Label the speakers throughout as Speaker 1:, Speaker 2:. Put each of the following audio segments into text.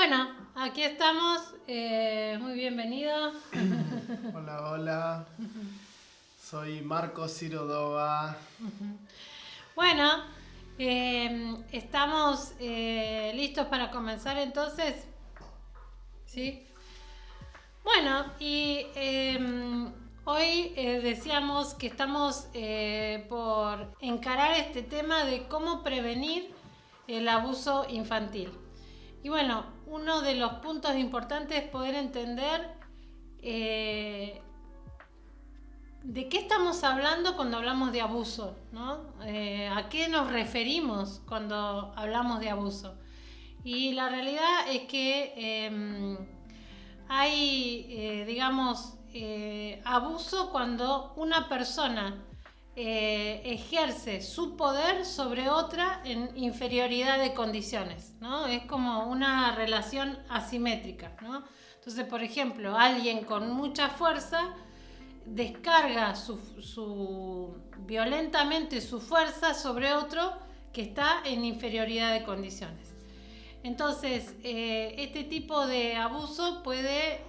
Speaker 1: Bueno, aquí estamos, muy bienvenido.
Speaker 2: Hola, hola. Soy Marco Sirodova.
Speaker 1: Bueno, estamos listos para comenzar entonces, ¿sí? Bueno, y hoy decíamos que estamos por encarar este tema de cómo prevenir el abuso infantil. Y bueno, uno de los puntos importantes es poder entender de qué estamos hablando cuando hablamos de abuso, ¿no? ¿A qué nos referimos cuando hablamos de abuso? Y la realidad es que hay, abuso cuando una persona ejerce su poder sobre otra en inferioridad de condiciones, ¿no? Es como una relación asimétrica, ¿no? Entonces, por ejemplo, alguien con mucha fuerza descarga violentamente su fuerza sobre otro que está en inferioridad de condiciones. Entonces, este tipo de abuso puede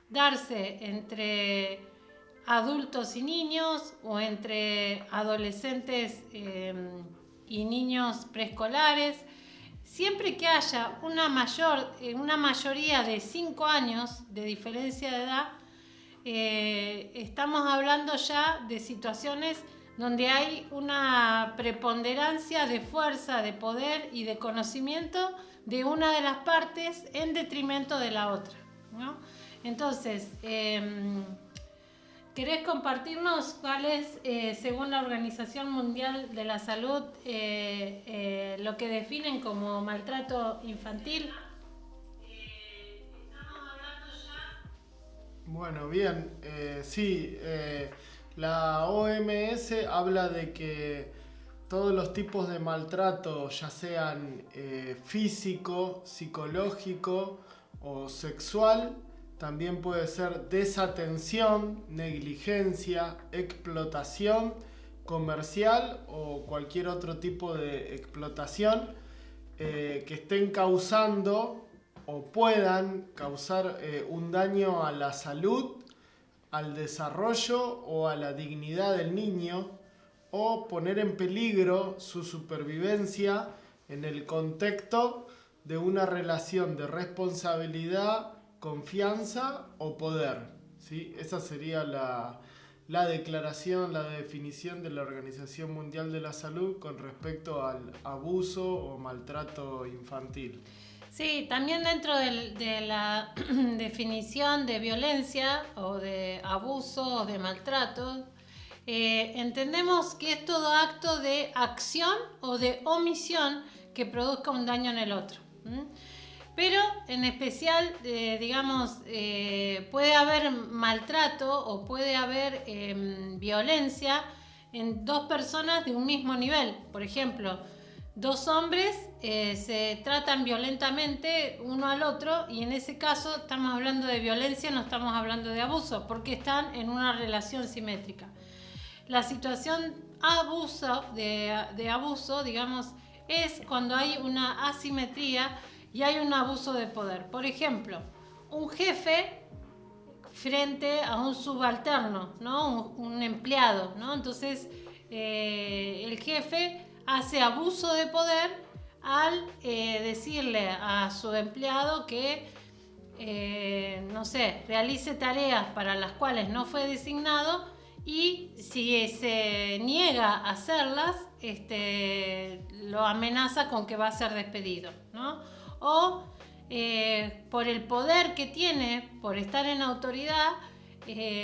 Speaker 1: darse entre adultos y niños o entre adolescentes y niños preescolares. Siempre que haya una mayoría de 5 años de diferencia de edad, estamos hablando ya de situaciones donde hay una preponderancia de fuerza, de poder y de conocimiento de una de las partes en detrimento de la otra, ¿no? Entonces, ¿querés compartirnos cuál es, según la Organización Mundial de la Salud, lo que definen como maltrato infantil?
Speaker 2: Bueno, bien. Sí, la OMS habla de que todos los tipos de maltrato, ya sean físico, psicológico o sexual, también puede ser desatención, negligencia, explotación comercial o cualquier otro tipo de explotación que estén causando o puedan causar un daño a la salud, al desarrollo o a la dignidad del niño, o poner en peligro su supervivencia en el contexto de una relación de responsabilidad, confianza o poder. ¿Sí? Esa sería la declaración, la definición de la Organización Mundial de la Salud con respecto al abuso o maltrato infantil.
Speaker 1: Sí, también dentro de la definición de violencia o de abuso o de maltrato, entendemos que es todo acto de acción o de omisión que produzca un daño en el otro. Pero en especial, puede haber maltrato o puede haber violencia en dos personas de un mismo nivel. Por ejemplo, dos hombres se tratan violentamente uno al otro y en ese caso estamos hablando de violencia, no estamos hablando de abuso, porque están en una relación simétrica. La situación de abuso, digamos, es cuando hay una asimetría y hay un abuso de poder. Por ejemplo, un jefe frente a un subalterno, ¿no? Un empleado, ¿no? Entonces, el jefe hace abuso de poder al decirle a su empleado que, realice tareas para las cuales no fue designado y si se niega a hacerlas, lo amenaza con que va a ser despedido, ¿no? O por el poder que tiene, por estar en autoridad,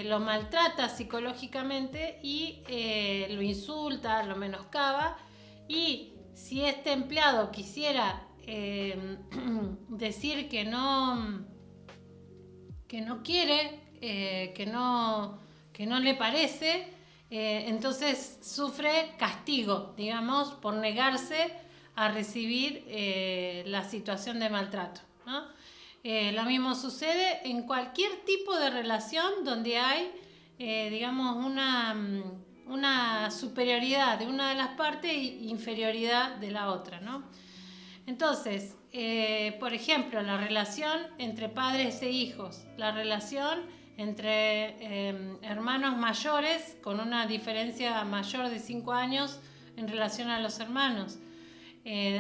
Speaker 1: lo maltrata psicológicamente y lo insulta, lo menoscaba. Y si este empleado quisiera decir que no quiere, que no le parece, entonces sufre castigo, digamos, por negarse a recibir la situación de maltrato, ¿no? Lo mismo sucede en cualquier tipo de relación donde hay, una superioridad de una de las partes e inferioridad de la otra, ¿no? Entonces, por ejemplo, la relación entre padres e hijos, la relación entre hermanos mayores con una diferencia mayor de 5 años en relación a los hermanos,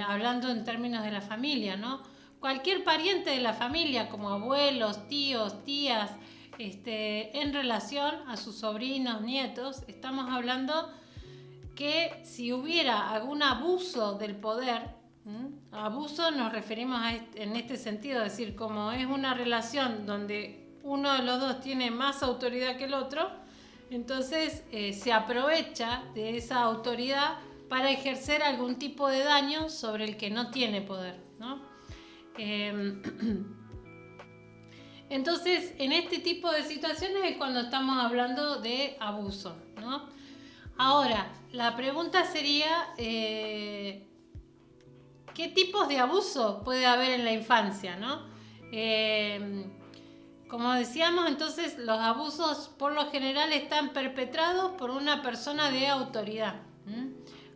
Speaker 1: hablando en términos de la familia, ¿no? Cualquier pariente de la familia, como abuelos, tíos, tías, en relación a sus sobrinos, nietos, estamos hablando que si hubiera algún abuso del poder, abuso nos referimos en este sentido, es decir, como es una relación donde uno de los dos tiene más autoridad que el otro, entonces se aprovecha de esa autoridad para ejercer algún tipo de daño sobre el que no tiene poder, ¿no? Entonces, en este tipo de situaciones es cuando estamos hablando de abuso, ¿no? Ahora, la pregunta sería, ¿qué tipos de abuso puede haber en la infancia, ¿no? Como decíamos, entonces, los abusos por lo general están perpetrados por una persona de autoridad,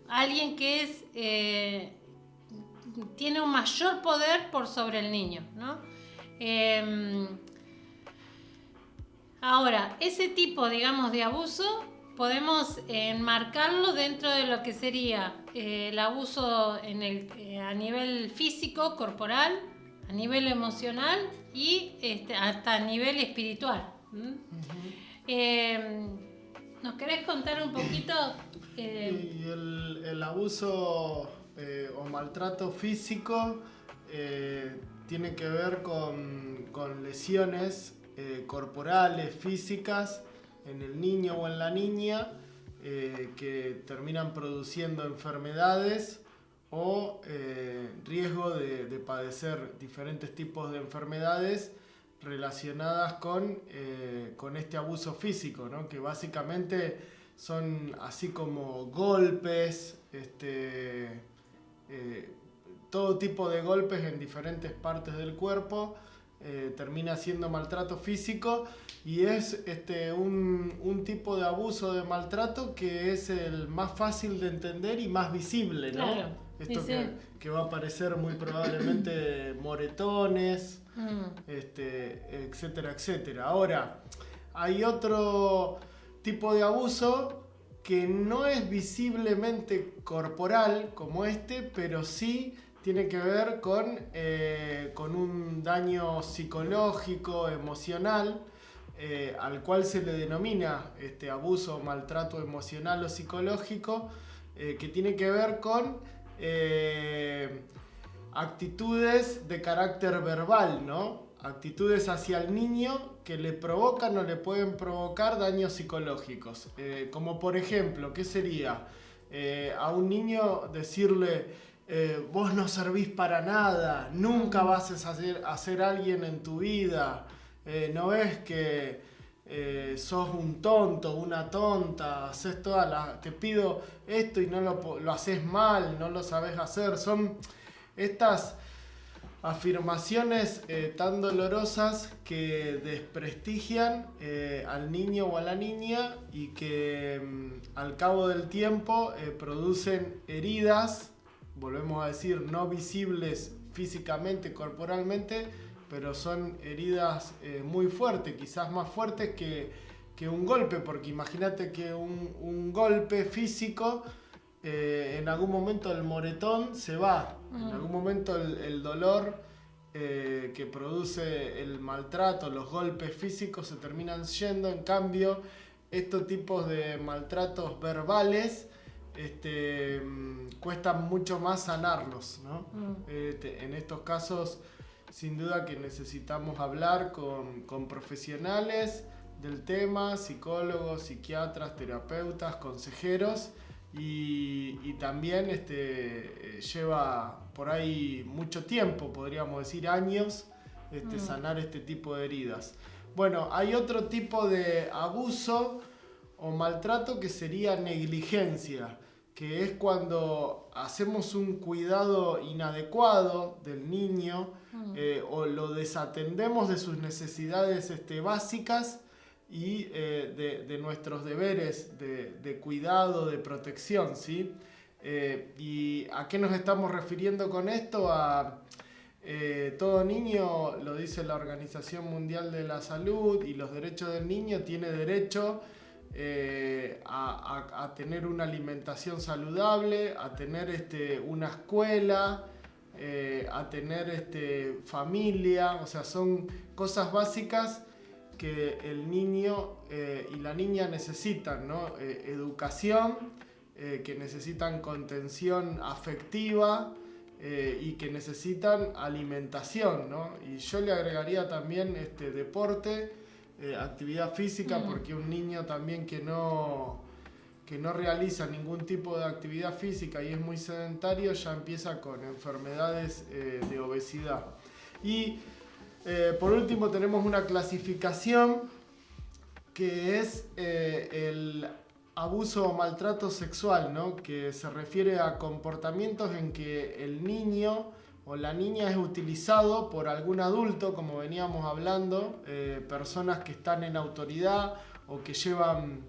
Speaker 1: alguien que tiene un mayor poder por sobre el niño, ¿no? Ahora, ese tipo, digamos, de abuso podemos enmarcarlo dentro de lo que sería el abuso a nivel físico, corporal, a nivel emocional y hasta a nivel espiritual. ¿Nos querés contar un poquito?
Speaker 2: Y el abuso o maltrato físico tiene que ver con lesiones corporales, físicas, en el niño o en la niña, que terminan produciendo enfermedades o riesgo de padecer diferentes tipos de enfermedades relacionadas con este abuso físico, ¿no? Que básicamente son así como golpes, todo tipo de golpes en diferentes partes del cuerpo. Termina siendo maltrato físico y es un tipo de abuso de maltrato que es el más fácil de entender y más visible, ¿no?
Speaker 1: Claro,
Speaker 2: esto
Speaker 1: sí.
Speaker 2: que va a aparecer muy probablemente moretones, etcétera, etcétera. Ahora, hay otro tipo de abuso que no es visiblemente corporal como pero sí tiene que ver con un daño psicológico, emocional, al cual se le denomina abuso o maltrato emocional o psicológico, que tiene que ver con actitudes de carácter verbal, ¿no? Actitudes hacia el niño que le provocan o le pueden provocar daños psicológicos. Como por ejemplo, ¿qué sería? A un niño decirle: vos no servís para nada, nunca vas a ser alguien en tu vida, no ves que sos un tonto, una tonta, haces te pido esto y no lo haces mal, no lo sabés hacer. Son estas afirmaciones tan dolorosas que desprestigian al niño o a la niña y que al cabo del tiempo producen heridas, volvemos a decir, no visibles físicamente, corporalmente, pero son heridas muy fuertes, quizás más fuertes que un golpe, porque imagínate que un golpe físico, en algún momento el moretón se va, en algún momento el dolor que produce el maltrato, los golpes físicos se terminan yendo. En cambio, estos tipos de maltratos verbales cuestan mucho más sanarlos, ¿no? En estos casos, sin duda que necesitamos hablar con profesionales del tema, psicólogos, psiquiatras, terapeutas, consejeros, y también lleva por ahí mucho tiempo, podríamos decir años, sanar este tipo de heridas. Bueno, hay otro tipo de abuso o maltrato que sería negligencia, que es cuando hacemos un cuidado inadecuado del niño, o lo desatendemos de sus necesidades básicas y de nuestros deberes de cuidado, de protección, ¿sí? ¿Y a qué nos estamos refiriendo con esto? Todo niño, lo dice la Organización Mundial de la Salud, y los derechos del niño, tiene derecho a tener una alimentación saludable, a tener una escuela, a tener familia. O sea, son cosas básicas que el niño y la niña necesitan, ¿no? Educación, que necesitan contención afectiva, y que necesitan alimentación, ¿no? Y yo le agregaría también deporte, actividad física, porque un niño también que no realiza ningún tipo de actividad física y es muy sedentario, ya empieza con enfermedades de obesidad. Y por último tenemos una clasificación que es el abuso o maltrato sexual, ¿no? Que se refiere a comportamientos en que el niño o la niña es utilizado por algún adulto, como veníamos hablando, personas que están en autoridad o que llevan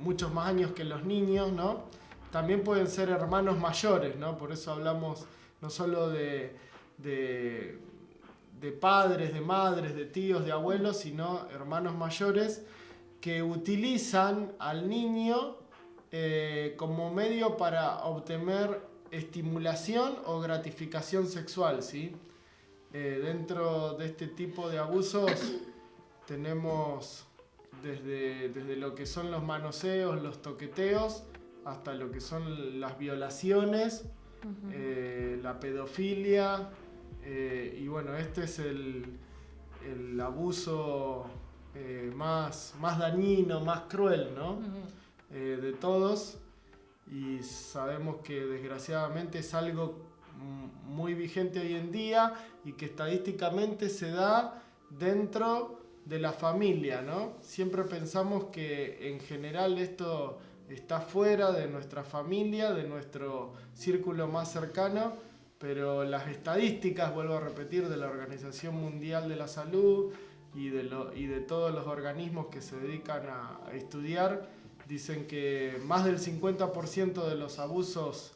Speaker 2: muchos más años que los niños, ¿no? También pueden ser hermanos mayores, ¿no? Por eso hablamos no solo de padres, de madres, de tíos, de abuelos, sino hermanos mayores que utilizan al niño como medio para obtener estimulación o gratificación sexual, ¿sí? Dentro de este tipo de abusos tenemos desde lo que son los manoseos, los toqueteos, hasta lo que son las violaciones, la pedofilia, y bueno, este es el abuso más dañino, más cruel, ¿no? De todos, y sabemos que desgraciadamente es algo muy vigente hoy en día y que estadísticamente se da dentro de la familia, ¿no? Siempre pensamos que en general esto está fuera de nuestra familia, de nuestro círculo más cercano, pero las estadísticas, vuelvo a repetir, de la Organización Mundial de la Salud y de todos los organismos que se dedican a estudiar, dicen que más del 50% de los abusos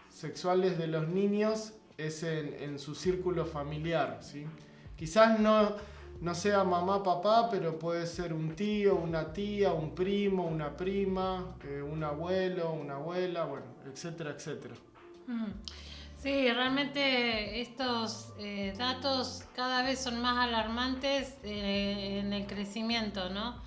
Speaker 2: sexuales de los niños es en su círculo familiar, ¿sí? Quizás no sea mamá, papá, pero puede ser un tío, una tía, un primo, una prima, un abuelo, una abuela, bueno, etcétera, etcétera.
Speaker 1: Sí, realmente estos datos cada vez son más alarmantes en el crecimiento, ¿no?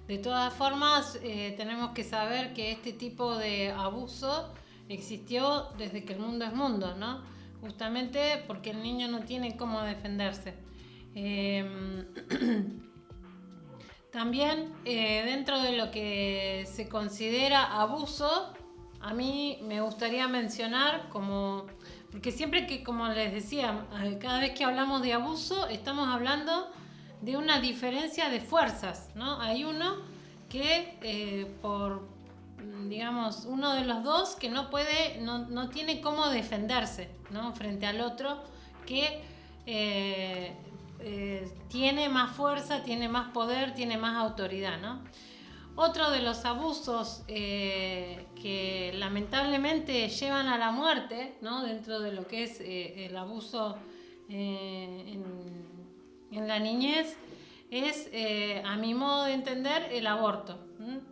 Speaker 1: De todas formas, tenemos que saber que este tipo de abuso existió desde que el mundo es mundo, ¿no? Justamente porque el niño no tiene cómo defenderse. También dentro de lo que se considera abuso, a mí me gustaría mencionar porque siempre que, como les decía, cada vez que hablamos de abuso, estamos hablando de una diferencia de fuerzas, ¿no? Hay uno que digamos, uno de los dos que no tiene cómo defenderse, ¿no? Frente al otro que tiene más fuerza, tiene más poder, tiene más autoridad, ¿no? Otro de los abusos que lamentablemente llevan a la muerte, ¿no? Dentro de lo que es el abuso en la niñez, es, a mi modo de entender, el aborto.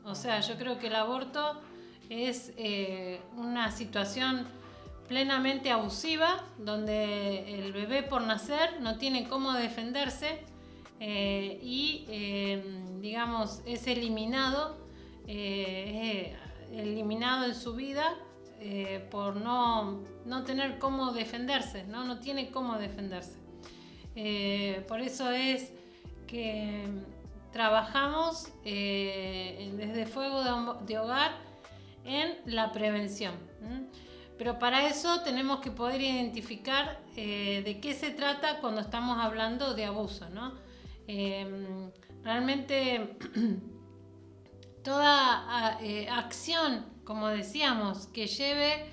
Speaker 1: O sea, yo creo que el aborto es una situación plenamente abusiva, donde el bebé por nacer no tiene cómo defenderse digamos, es eliminado en su vida por no tener cómo defenderse, no tiene cómo defenderse. Por eso es que trabajamos desde Fuego de Hogar en la prevención. Pero para eso tenemos que poder identificar de qué se trata cuando estamos hablando de abuso, ¿no? Realmente toda acción, como decíamos, que lleve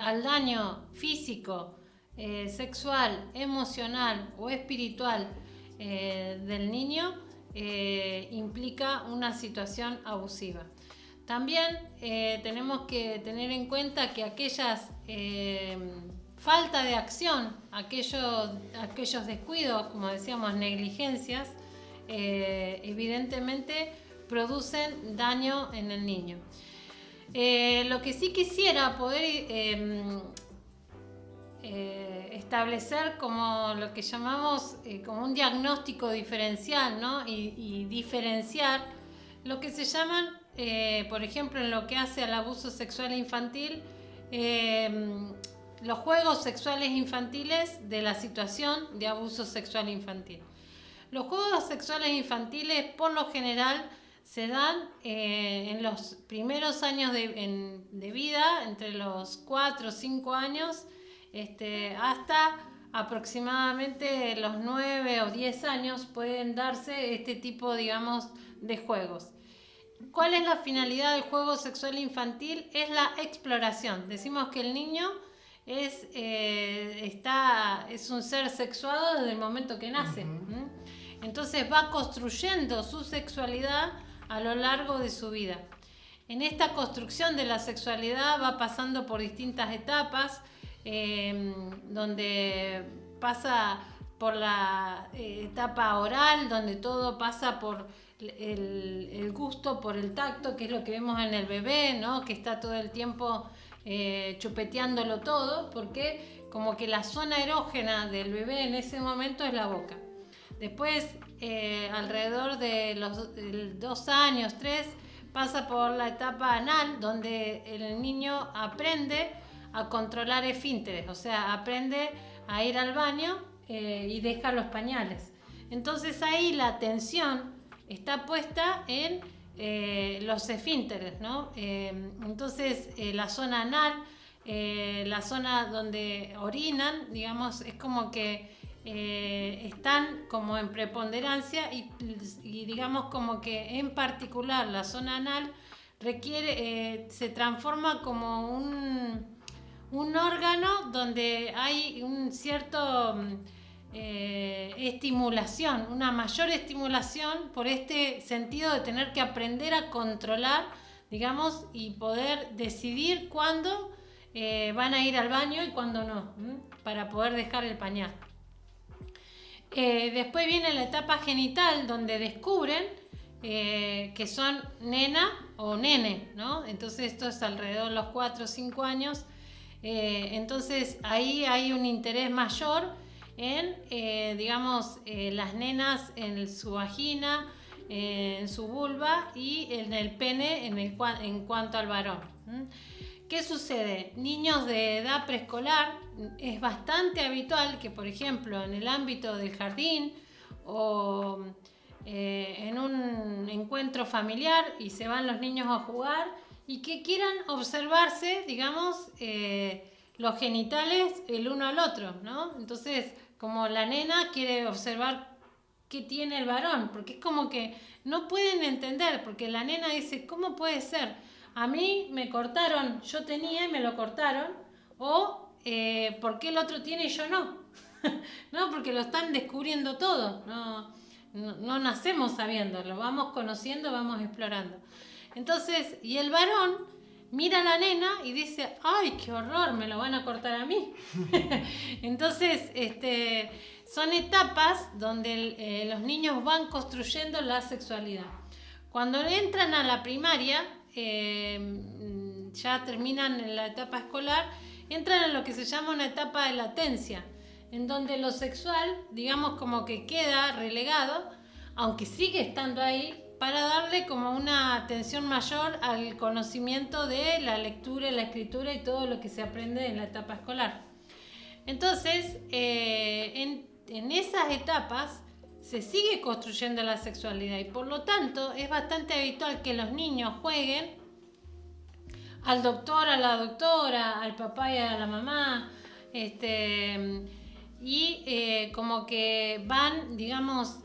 Speaker 1: al daño físico, sexual, emocional o espiritual del niño implica una situación abusiva. También tenemos que tener en cuenta que aquellas falta de acción, aquellos descuidos, como decíamos, negligencias, evidentemente producen daño en el niño. Lo que sí quisiera poder establecer como lo que llamamos como un diagnóstico diferencial, ¿no? y diferenciar lo que se llaman, por ejemplo, en lo que hace al abuso sexual infantil, los juegos sexuales infantiles de la situación de abuso sexual infantil. Los juegos sexuales infantiles, por lo general, se dan en los primeros años de vida, entre los 4 o 5 años, hasta aproximadamente los 9 o 10 años pueden darse este tipo, digamos, de juegos. ¿Cuál es la finalidad del juego sexual infantil? Es la exploración. Decimos que el niño es un ser sexuado desde el momento que nace.
Speaker 2: Uh-huh.
Speaker 1: Entonces va construyendo su sexualidad a lo largo de su vida. En esta construcción de la sexualidad va pasando por distintas etapas, donde pasa por la etapa oral, donde todo pasa por el gusto, por el tacto, que es lo que vemos en el bebé, ¿no? Que está todo el tiempo chupeteándolo todo, porque como que la zona erógena del bebé en ese momento es la boca. Después, alrededor de los 2 años, 3, pasa por la etapa anal, donde el niño aprende a controlar esfínteres, o sea, aprende a ir al baño y deja los pañales. Entonces ahí la atención está puesta en los esfínteres, ¿no? Entonces la zona anal, la zona donde orinan, digamos, es como que están como en preponderancia y digamos como que en particular la zona anal requiere, se transforma como un órgano donde hay un cierto estimulación, una mayor estimulación por este sentido de tener que aprender a controlar, digamos, y poder decidir cuándo van a ir al baño y cuándo no, para poder dejar el pañal. Después viene la etapa genital, donde descubren que son nena o nene, ¿no? Entonces esto es alrededor de los 4 o 5 años. Entonces ahí hay un interés mayor en, digamos, las nenas en su vagina, en su vulva y en el pene en cuanto al varón. ¿Qué sucede? Niños de edad preescolar, es bastante habitual que, por ejemplo, en el ámbito del jardín o en un encuentro familiar y se van los niños a jugar y que quieran observarse, digamos, los genitales el uno al otro, ¿no? Entonces, como la nena quiere observar qué tiene el varón, porque es como que no pueden entender, porque la nena dice, ¿cómo puede ser? A mí me cortaron, yo tenía y me lo cortaron, o ¿por qué el otro tiene y yo no? No, porque lo están descubriendo todo, no nacemos sabiendo, lo vamos conociendo, vamos explorando. Entonces, y el varón mira a la nena y dice, ¡ay, qué horror! Me lo van a cortar a mí. Entonces, son etapas donde los niños van construyendo la sexualidad. Cuando entran a la primaria, ya terminan en la etapa escolar, entran en lo que se llama una etapa de latencia, en donde lo sexual, digamos, como que queda relegado, aunque sigue estando ahí, para darle como una atención mayor al conocimiento de la lectura, la escritura y todo lo que se aprende en la etapa escolar. Entonces, en esas etapas se sigue construyendo la sexualidad y por lo tanto es bastante habitual que los niños jueguen al doctor, a la doctora, al papá y a la mamá, y como que van, digamos,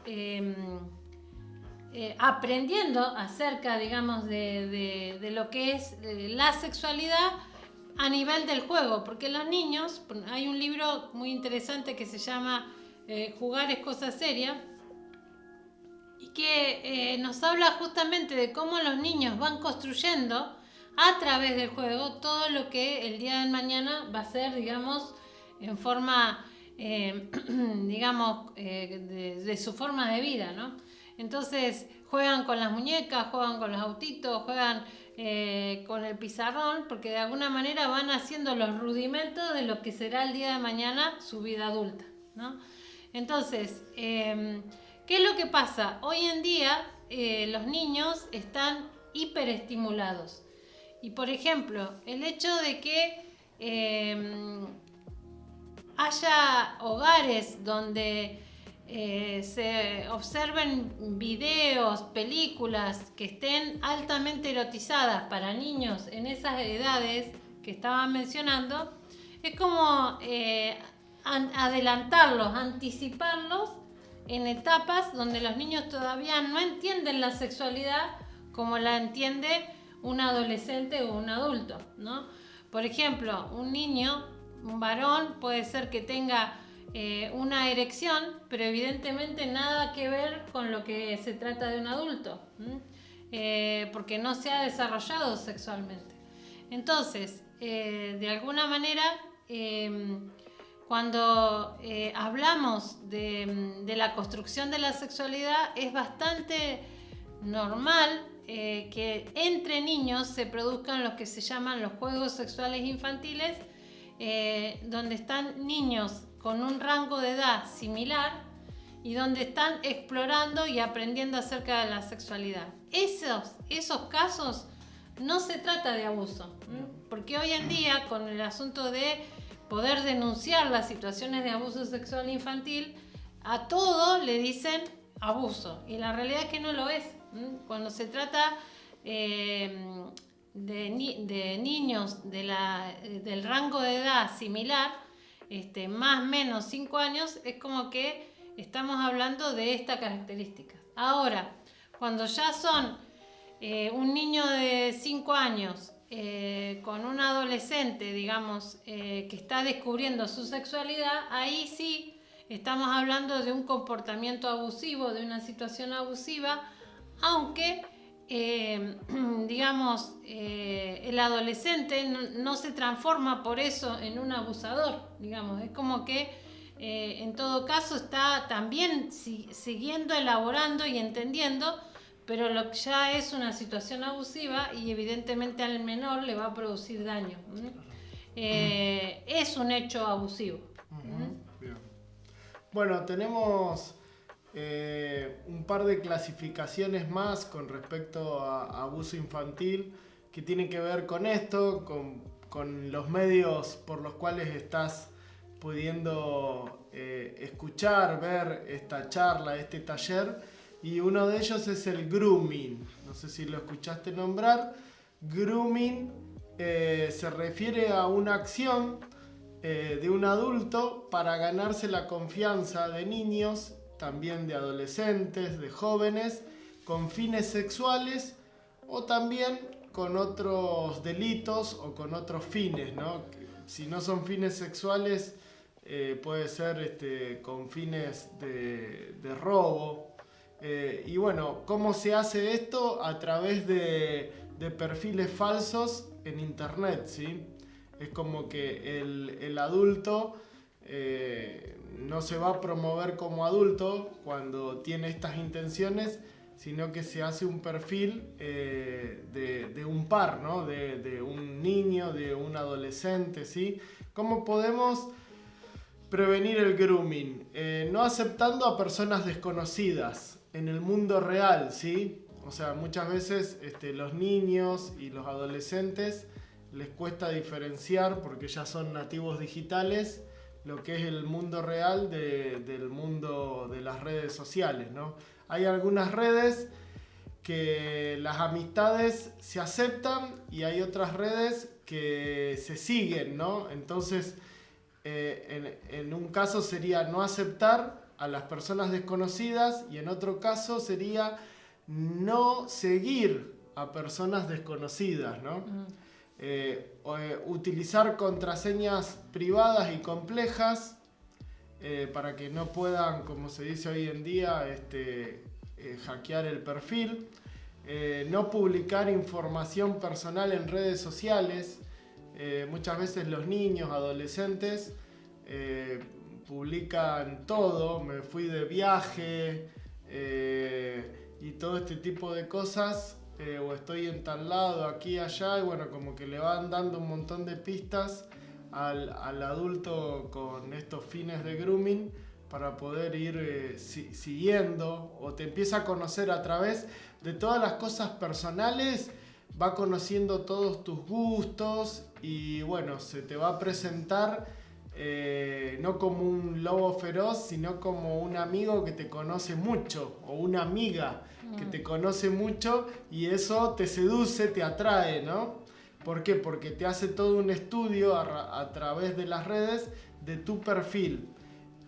Speaker 1: aprendiendo acerca, digamos, de lo que es la sexualidad a nivel del juego, porque los niños, hay un libro muy interesante que se llama Jugar es cosa seria, y que nos habla justamente de cómo los niños van construyendo a través del juego todo lo que el día de mañana va a ser, digamos, en forma, digamos, de su forma de vida, ¿no? Entonces juegan con las muñecas, juegan con los autitos, juegan con el pizarrón, porque de alguna manera van haciendo los rudimentos de lo que será el día de mañana su vida adulta, ¿no? Entonces, ¿qué es lo que pasa? Hoy en día los niños están hiperestimulados. Y por ejemplo, el hecho de que haya hogares donde se observen videos, películas que estén altamente erotizadas para niños en esas edades que estaban mencionando, es como adelantarlos, anticiparlos en etapas donde los niños todavía no entienden la sexualidad como la entiende un adolescente o un adulto, ¿no? Por ejemplo, un niño, un varón, puede ser que tenga una erección, pero evidentemente nada que ver con lo que se trata de un adulto, porque no se ha desarrollado sexualmente. Entonces, de alguna manera, cuando hablamos de la construcción de la sexualidad, es bastante normal que entre niños se produzcan lo que se llaman los juegos sexuales infantiles, donde están niños con un rango de edad similar y donde están explorando y aprendiendo acerca de la sexualidad. Esos casos no se trata de abuso, porque hoy en día con el asunto de poder denunciar las situaciones de abuso sexual infantil, a todo le dicen abuso, y la realidad es que no lo es. Cuando se trata de niños del rango de edad similar, más o menos 5 años, es como que estamos hablando de esta característica. Ahora, cuando ya son un niño de 5 años con un adolescente, digamos, que está descubriendo su sexualidad, ahí sí estamos hablando de un comportamiento abusivo, de una situación abusiva, aunque digamos, el adolescente no se transforma por eso en un abusador, digamos, es como que en todo caso está también siguiendo elaborando y entendiendo, pero lo que ya es una situación abusiva y evidentemente al menor le va a producir daño. Es un hecho abusivo.
Speaker 2: Bien. Bueno, tenemos un par de clasificaciones más con respecto a abuso infantil que tienen que ver con esto, con los medios por los cuales estás pudiendo escuchar, ver esta charla, este taller, y uno de ellos es el grooming. No sé si lo escuchaste nombrar. Grooming se refiere a una acción de un adulto para ganarse la confianza de niños, también de adolescentes, de jóvenes, con fines sexuales o también con otros delitos o con otros fines, ¿no? Si no son fines sexuales, puede ser con fines de robo. Y bueno, ¿cómo se hace esto? A través de perfiles falsos en internet, ¿sí? Es como que el adulto no se va a promover como adulto cuando tiene estas intenciones, sino que se hace un perfil de un par, ¿no? De un niño, de un adolescente, ¿sí? ¿Cómo podemos prevenir el grooming? No aceptando a personas desconocidas en el mundo real, ¿sí? O sea, muchas veces los niños y los adolescentes les cuesta diferenciar, porque ya son nativos digitales, lo que es el mundo real del mundo de las redes sociales, ¿no? Hay algunas redes que las amistades se aceptan y hay otras redes que se siguen, ¿no? Entonces, en un caso sería no aceptar a las personas desconocidas y en otro caso sería no seguir a personas desconocidas, ¿no? Utilizar contraseñas privadas y complejas para que no puedan, como se dice hoy en día, hackear el perfil. No publicar información personal en redes sociales. Muchas veces los niños, adolescentes, publican todo. Me fui de viaje y todo este tipo de cosas. O estoy en tal lado, aquí, allá. Y bueno, como que le van dando un montón de pistas al adulto con estos fines de grooming para poder ir siguiendo, o te empieza a conocer a través de todas las cosas personales, va conociendo todos tus gustos y bueno, se te va a presentar no como un lobo feroz, sino como un amigo que te conoce mucho, o una amiga que te conoce mucho, y eso te seduce, te atrae, ¿no? ¿Por qué? Porque te hace todo un estudio a través de las redes de tu perfil.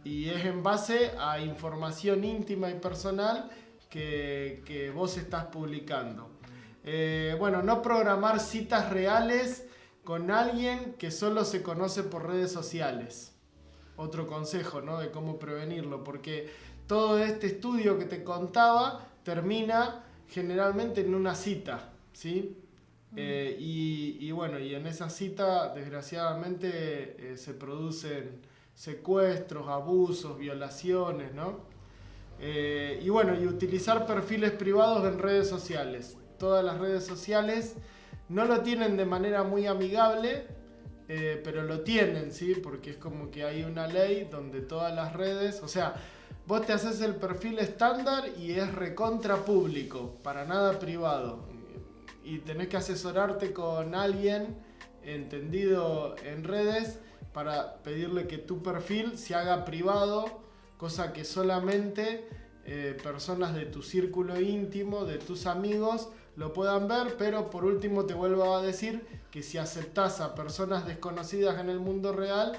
Speaker 2: Y es en base a información íntima y personal que vos estás publicando. Bueno, no programar citas reales con alguien que solo se conoce por redes sociales. Otro consejo, ¿no? De cómo prevenirlo, porque todo este estudio que te contaba termina generalmente en una cita, ¿sí? Y bueno, y en esa cita desgraciadamente se producen secuestros, abusos, violaciones, ¿no? Y bueno, y utilizar perfiles privados en redes sociales. Todas las redes sociales no lo tienen de manera muy amigable, pero lo tienen, ¿sí? Porque es como que hay una ley donde todas las redes, o sea, vos te haces el perfil estándar y es recontra público, para nada privado. Y tenés que asesorarte con alguien entendido en redes para pedirle que tu perfil se haga privado, cosa que solamente personas de tu círculo íntimo, de tus amigos, lo puedan ver. Pero por último te vuelvo a decir que si aceptás a personas desconocidas en el mundo real,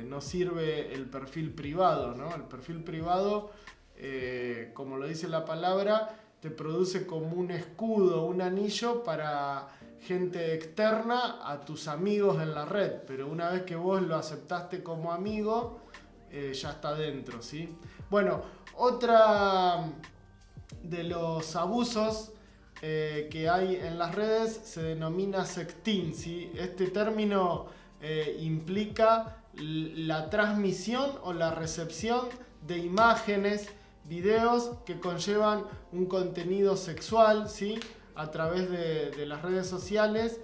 Speaker 2: no sirve el perfil privado, ¿no? El perfil privado, como lo dice la palabra, te produce como un escudo, un anillo para gente externa a tus amigos en la red, pero una vez que vos lo aceptaste como amigo, ya está dentro, ¿sí? Bueno, otra de los abusos que hay en las redes se denomina sexting, ¿sí? Este término implica la transmisión o la recepción de imágenes, videos que conllevan un contenido sexual, ¿sí? A través de las redes sociales,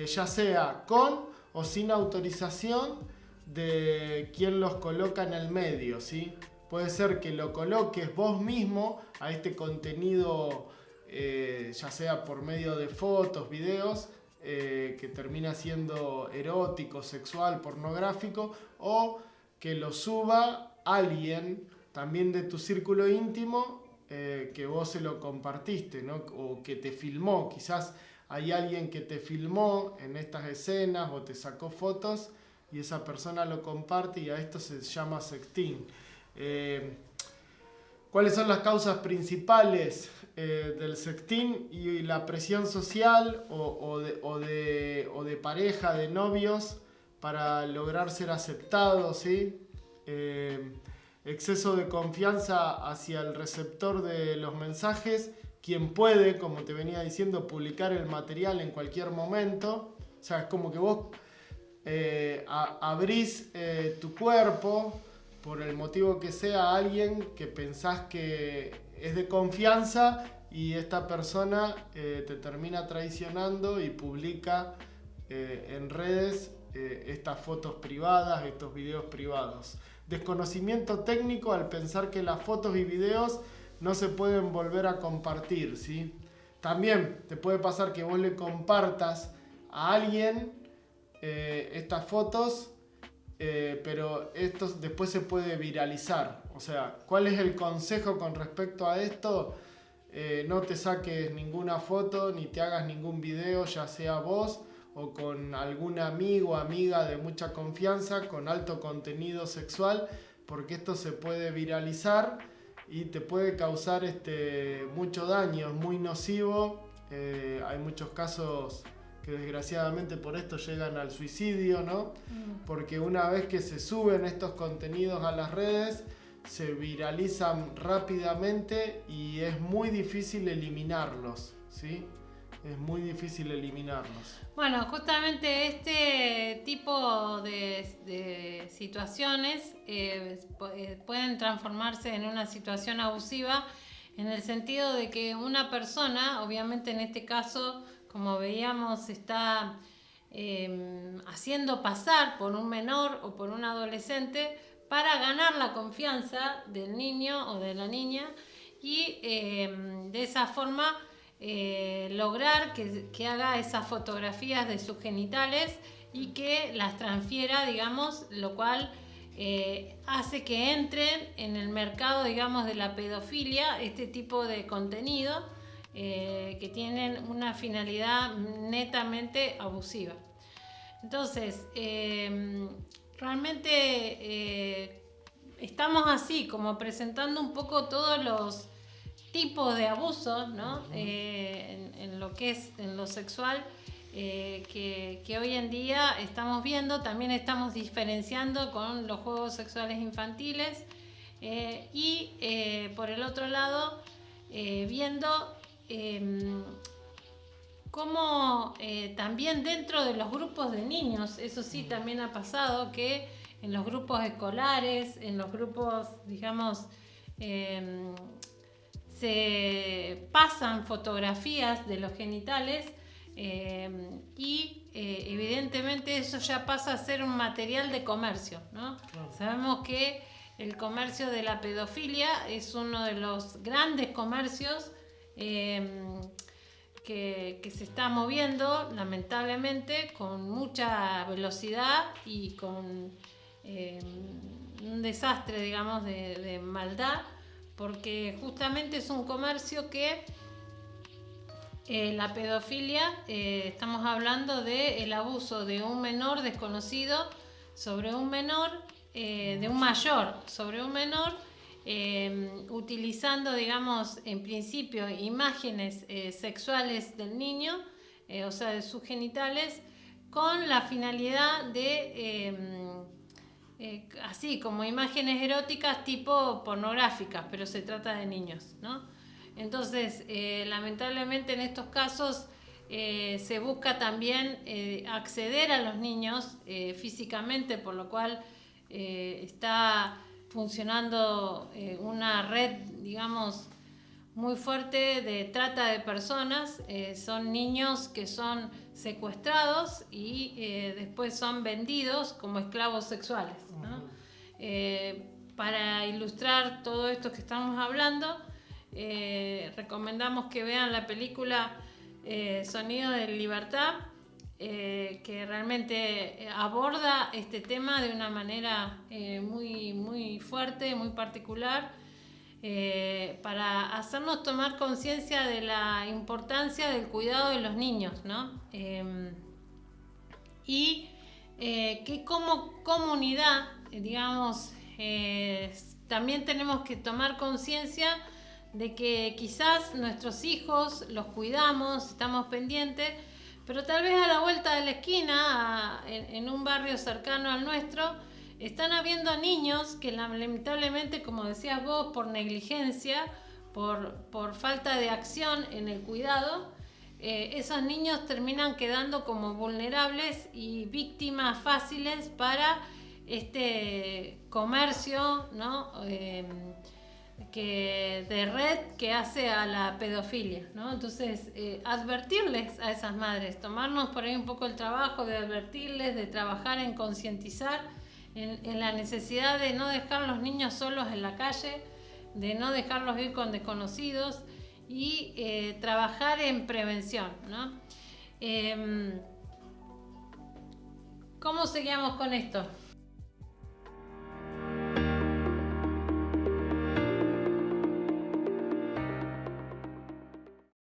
Speaker 2: ya sea con o sin autorización de quien los coloca en el medio, ¿sí? Puede ser que lo coloques vos mismo a este contenido, ya sea por medio de fotos, videos, que termina siendo erótico, sexual, pornográfico, o que lo suba alguien también de tu círculo íntimo, que vos se lo compartiste, ¿no? O que te filmó. Quizás hay alguien que te filmó en estas escenas o te sacó fotos y esa persona lo comparte, y a esto se llama sexting. ¿Cuáles son las causas principales del sexting? Y la presión social o de pareja, de novios, para lograr ser aceptados, ¿sí? Exceso de confianza hacia el receptor de los mensajes, quien puede, como te venía diciendo, publicar el material en cualquier momento. O sea, es como que vos abrís tu cuerpo, por el motivo que sea, a alguien que pensás que es de confianza, y esta persona te termina traicionando y publica en redes estas fotos privadas, estos videos privados. Desconocimiento técnico al pensar que las fotos y videos no se pueden volver a compartir, ¿sí? También te puede pasar que vos le compartas a alguien estas fotos, pero esto después se puede viralizar. O sea, ¿cuál es el consejo con respecto a esto? No te saques ninguna foto ni te hagas ningún video, ya sea vos o con algún amigo o amiga de mucha confianza con alto contenido sexual, porque esto se puede viralizar y te puede causar mucho daño, es muy nocivo. Hay muchos casos que desgraciadamente por esto llegan al suicidio, ¿no? Porque una vez que se suben estos contenidos a las redes, se viralizan rápidamente y es muy difícil eliminarlos, ¿sí? Es muy difícil eliminarlos.
Speaker 1: Bueno, justamente este tipo de situaciones pueden transformarse en una situación abusiva, en el sentido de que una persona, obviamente en este caso, como veíamos, está haciendo pasar por un menor o por un adolescente para ganar la confianza del niño o de la niña y de esa forma lograr que haga esas fotografías de sus genitales y que las transfiera, digamos, lo cual hace que entren en el mercado, digamos, de la pedofilia, este tipo de contenido que tienen una finalidad netamente abusiva. Entonces, realmente estamos así, como presentando un poco todos los tipos de abusos, ¿no? En lo que es en lo sexual que hoy en día estamos viendo. También estamos diferenciando con los juegos sexuales infantiles y por el otro lado viendo cómo también dentro de los grupos de niños, eso sí también ha pasado, que en los grupos escolares, en los grupos, digamos, se pasan fotografías de los genitales y evidentemente eso ya pasa a ser un material de comercio, ¿no? Claro. Sabemos que el comercio de la pedofilia es uno de los grandes comercios que se está moviendo, lamentablemente, con mucha velocidad y con un desastre, digamos, de maldad, porque justamente es un comercio que la pedofilia, estamos hablando del abuso de un menor desconocido sobre un menor, de un mayor sobre un menor, utilizando, digamos, en principio imágenes sexuales del niño, o sea, de sus genitales, con la finalidad de así como imágenes eróticas tipo pornográficas, pero se trata de niños, ¿no? Entonces, lamentablemente en estos casos se busca también acceder a los niños físicamente, por lo cual está funcionando una red, digamos, muy fuerte de trata de personas. Son niños que son secuestrados y después son vendidos como esclavos sexuales, ¿no? Para ilustrar todo esto que estamos hablando, recomendamos que vean la película Sonido de Libertad, que realmente aborda este tema de una manera muy, muy fuerte, muy particular, para hacernos tomar conciencia de la importancia del cuidado de los niños, ¿no? Y que como comunidad, digamos, también tenemos que tomar conciencia de que quizás nuestros hijos los cuidamos, estamos pendientes, pero tal vez a la vuelta de la esquina, en un barrio cercano al nuestro, están habiendo niños que lamentablemente, como decías vos, por negligencia, por falta de acción en el cuidado, esos niños terminan quedando como vulnerables y víctimas fáciles para este comercio, ¿no? De red que hace a la pedofilia, ¿no? Entonces, advertirles a esas madres, tomarnos por ahí un poco el trabajo de advertirles, de trabajar en concientizar en la necesidad de no dejar los niños solos en la calle, de no dejarlos ir con desconocidos y trabajar en prevención, ¿no? ¿Cómo seguimos con esto?